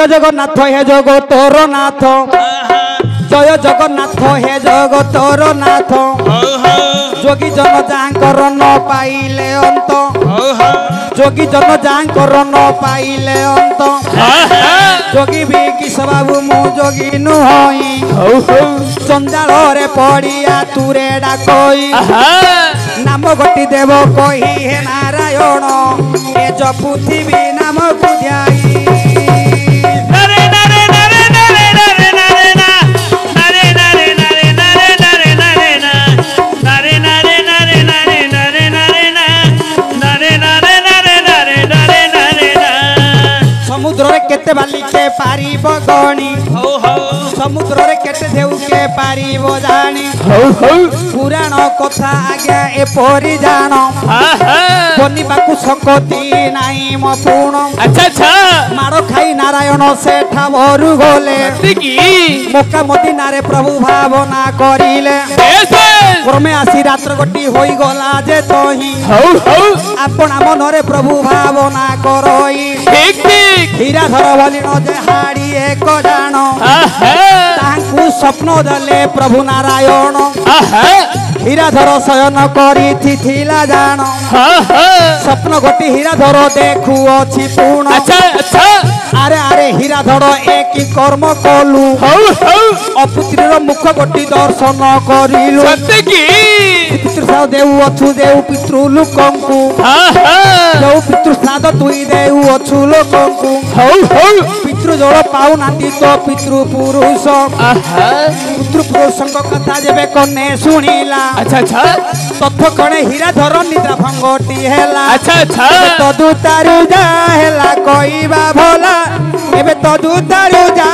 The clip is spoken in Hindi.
जय जगन्नाथ हे जगतोर नाथ जय जगन्नाथ हे जगतोर नाथ जोगी जन जाकर न पाइले अंत जोगी जन जाकर न पाइले अंत जोगी भी किस बाबू मु जोगी नुहई चंदाल रे पड़िया तुरे डाकई नाम गोटी देव कही हे नारायण ए जपुथिबी नाम बुझाई समुद्र रे केते बाली के पारिब गणी समुद्र रे केते देउ के पारिब जानी पुराण कथा आज्ञा एपरी जान बनी बाकू सकती नाही म पूर्ण अच्छा अच्छा मारो खाई नारायण सेठा भरू गले मोका मदीना रे प्रभु भावना करिले क्रमे आसी रात्र गोटी होई गला जे तही आपण मन रे प्रभु भावना करई ठीक ठीक हीराधर बलिन जे हाड़ी एक जान तांकु स्वप्न देले प्रभु नारायण हीराधर शयन करी थिथिला जान स्वप्न गोटी हीराधर देखु अछि पूर्ण अच्छा अच्छा अरे अरे हीराधर एक कर्म कलु अपुत्र मुख गोटी दर्शन करिलु सत्य की पितृ श्राद्ध देउ अछु देउ पितृ लोकंकु देउ पितृ श्राद्ध तुई देउ अछु लोकंकु पितृ जल पाउ नाती तो पितृ पुरुष पितृ पुरुषଙ୍କ कथा जेबे कने सुनिला अच्छा अच्छा तथ कणे हीराधर निद्रा भंगटी हेला अच्छा अच्छा तदुतारु जा हेला कइबा भला एबे तदुतारु जा